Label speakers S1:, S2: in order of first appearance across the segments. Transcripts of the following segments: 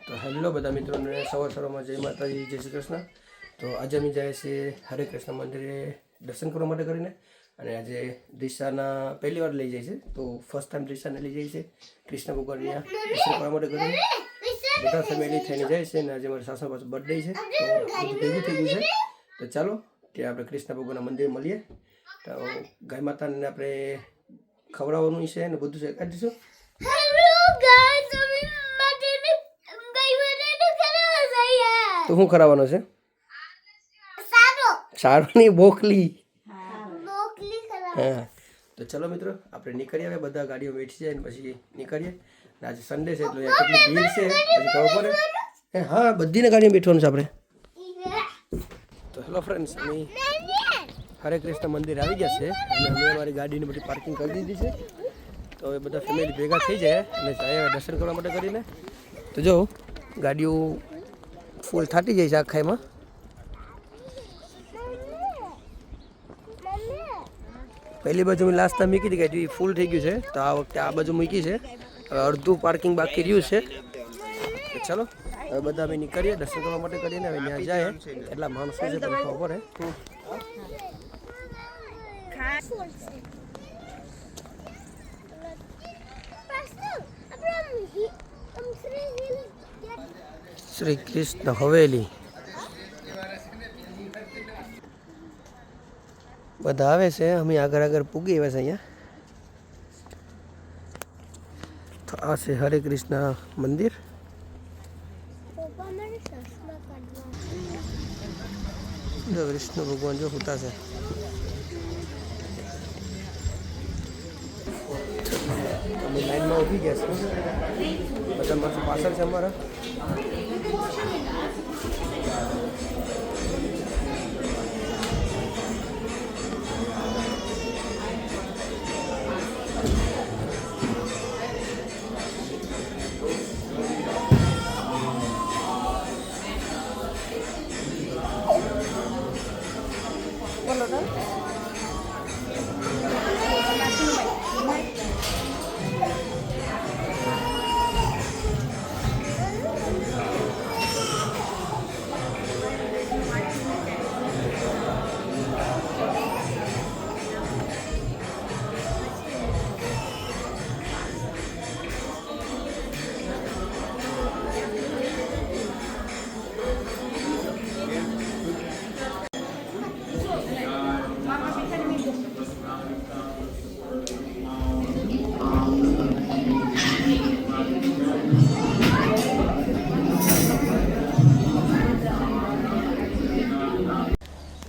S1: તો હેલો બધા મિત્રોને સવારમાં જય માતાજી, જય શ્રી કૃષ્ણ। તો આજે અમે જાય છે હરે કૃષ્ણ મંદિરે દર્શન કરવા માટે કરીને, અને આજે દિશાના પહેલી વાર લઈ જાય છે। તો ફર્સ્ટ ટાઈમ દિશાને લઈ જાય છે કૃષ્ણ ભગવાનના દર્શન કરવા માટે કરીને। બધા ફેમિલી થઈને જાય છે, અને આજે મારા સાસુ પાસે બર્થડે છે, તો બધું ભેગું થઈ ગયું છે। તો ચાલો ત્યાં આપણે કૃષ્ણ ભગવાનના મંદિરે મળીએ। તો ગાય માતાને આપણે ખવડાવવાનું છે ને બધું છે, કાઢી દઈશું। તો શું કરાવવાનો છે? સારોની બોકલી। હા, તો ચલો મિત્રો આપણે નીકળીએ। હવે બધા ગાડીઓ બેઠી જાય ને પછી નીકળીએ। આજે સન્ડે છે એટલે કેટલી ભીડ છે પછી ખબર પડે। હા, બધીને ગાડીમાં બેઠવાનું છે આપણે। તો હેલો ફ્રેન્ડ્સ, અમે હરે કૃષ્ણ મંદિર આવી ગયા છે, અને અમે અમારી ગાડીની બધી પાર્કિંગ કરી દીધી છે। તો હવે બધા ફેમિલી ભેગા થઈ જાય અને જાય દર્શન કરવા માટે કરીને। તો જો ગાડીઓ ફૂલ થાટી જાય છે આખા એમાં। પહેલી બાજુ મેં લાસ્ટ ટાઈમ મૂકી હતી ગાડી ફૂલ થઈ ગયું છે, તો આ વખતે આ બાજુ મૂકી છે। હવે અડધું પાર્કિંગ બાકી રહ્યું છે। તો ચાલો હવે બધા અમે નીકળીએ દર્શન કરવા માટે કરીને। હવે ત્યાં જાય એટલા માણસો છે તમને ખબર પડે। શ્રી કૃષ્ણ હવેલી બધા આવે છે, અમે આગળ આગળ પૂગી આવ્યા છે અહીંયા। તો આ છે હરે કૃષ્ણ મંદિર। જો વિષ્ણુ ભગવાન જો હોતા છે। અમે લાઈનમાં ઊભી ગયા છે, બધા માણસો પાછળ છે અમારા।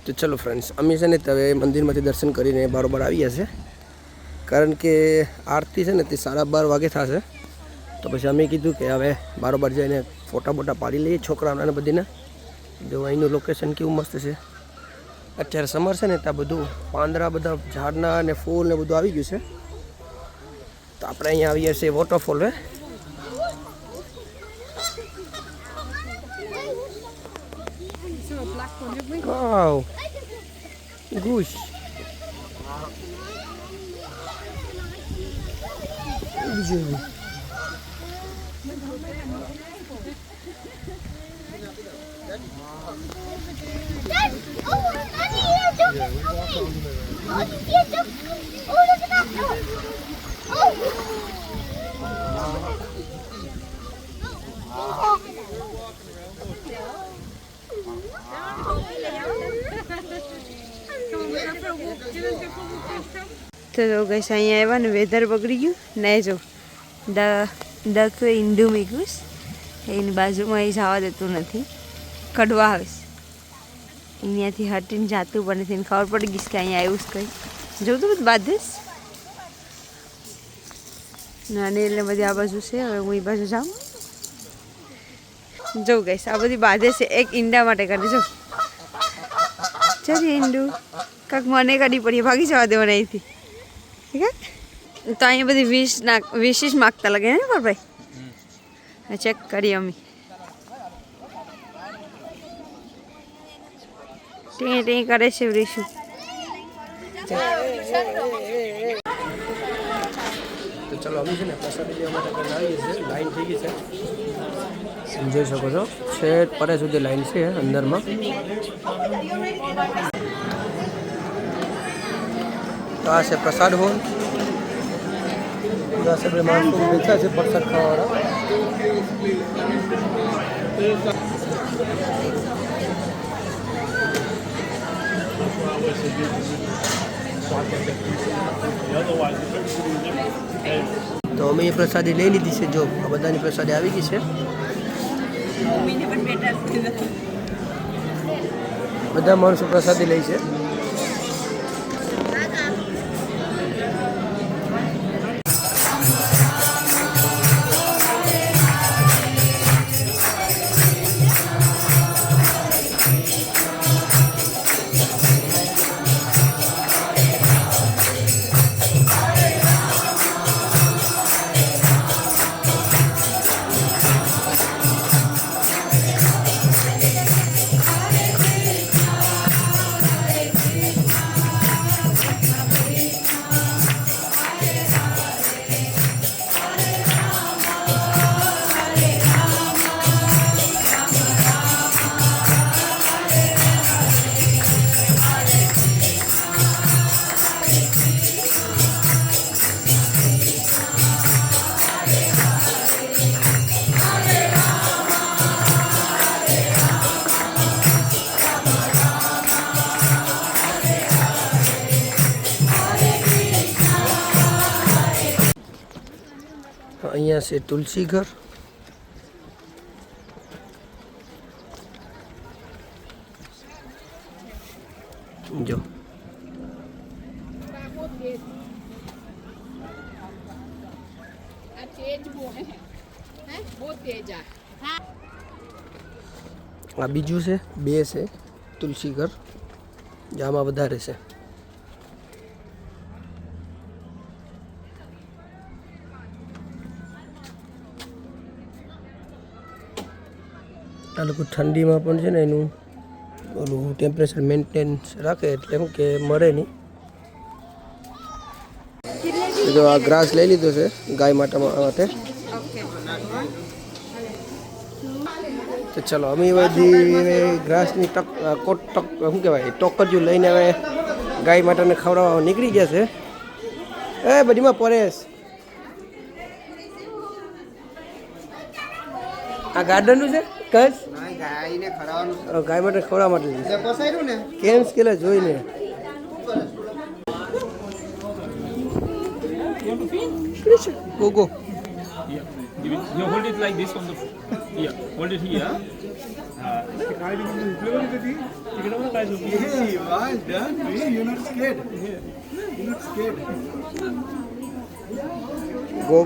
S1: તો ચલો ફ્રેન્ડ્સ, અમે છે ને હવે મંદિરમાંથી દર્શન કરીને બરાબર આવી ગયા છે, કારણ કે આરતી છે ને તે 12:30 વાગે થશે। તો પછી અમે કીધું કે હવે બરાબર જઈને ફોટા બોટા પાડી લઈએ છોકરાઓને બધીને। જો અહીંનું લોકેશન કેવું મસ્ત છે। અત્યારે સમર છે ને ત્યાં બધું પાંદડા બધા ઝાડના અને ફૂલ ને બધું આવી ગયું છે। તો આપણે અહીંયા આવીએ છીએ વોટરફોલ। વાવ, ગુશ
S2: તો ગઈશ અહીંયા આવ્યા ને વેધર બગડી ગયું ને। જો ડક ઈંડું મૂક્યું એની બાજુમાં એ જવા દેતું નથી, કડવા આવે અહીંયાથી હટીને જાતું પણ નથી। ખબર પડી ગઈશ કે અહીંયા આવ્યું જ કંઈ જોઉં તો બધું બાંધીશ નાની એટલે બધી આ બાજુ છે। હવે હું એ બાજુ જાઉં, જોઉં ગઈશ આ બધી બાંધે છે એક ઈંડા માટે કરી। જો ચાલ ઈંડું કાંક મને કાઢી પડીએ, ભાગી જવા દેવાના અહીંથી, ઠીક હે। તો અહીંયા બધી વિશિષ માગતા લાગે ને ભાઈ, ચેક કરીએ અમે। ટી કરે છે રીશું।
S1: તો ચલો અમે છે ને પ્રસાદી લેવા માટે આવીએ છીએ, લાઈન થઈ ગઈ છે। જોઈ શકો છો છેક પરે સુધી લાઈન છે અંદરમાં. તો આ છે પ્રસાદ હોલ. બધા છે માણસો બેઠા છે પ્રસાદ ખાવાવાળા. તો અમે એ પ્રસાદી લઈ લીધી છે. જો આ બધાની પ્રસાદી આવી ગઈ છે. બધા માણસો પ્રસાદી લે છે. અહીંયા છે તુલસી ઘર. જો આ બીજું છે. 2 છે તુલસી ઘર, આમાં વધારે છે. આ લોકો ઠંડીમાં પણ છે ને એનું ઓલું ટેમ્પરેચર મેન્ટેન્સ રાખે એટલે શું કે મરે નહીં. જો આ ગ્રાસ લઈ લીધો છે ગાય માટે. તો ચલો અમે બધી ગ્રાસની શું કહેવાય ટોકરીઓ લઈને હવે ગાય માટેને ખવડાવવા નીકળી ગયા છે. એ બધીમાં પરેશ આ ગાર્ડનનું છે કચ્છ ગાય માટે ખવડાવવા માટે કેમ સ્કેલા જોઈને. Go
S3: You hold it like this on the hold it here.
S4: Hey, well done, man. You're not scared. You're not scared.
S1: ગો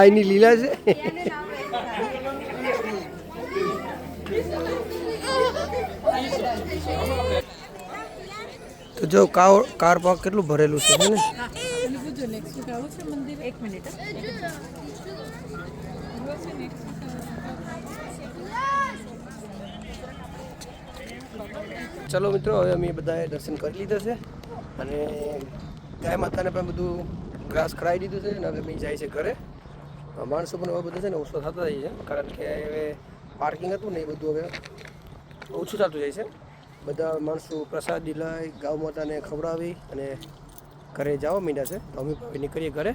S1: એની લીલા છે. તો જો કાર પાર્ક કેટલું ભરેલું છે ને. ચલો મિત્રો, હવે અમે બધાએ દર્શન કરી લીધા છે અને ગાય માતાને પણ બધું ગ્રાસ ખરાવી દીધું છે અને હવે અમે જાય છે ઘરે. માણસો પણ હવે બધા છે ને ઓછો થતા જાય છે, કારણ કે હવે પાર્કિંગ હતું ને એ બધું હવે ઓછું થતું જાય છે. બધા માણસો પ્રસાદી લઈ ગાય માતાને ખવડાવી અને ઘરે જવા માંડ્યા છે. તો અમે નીકળીએ ઘરે.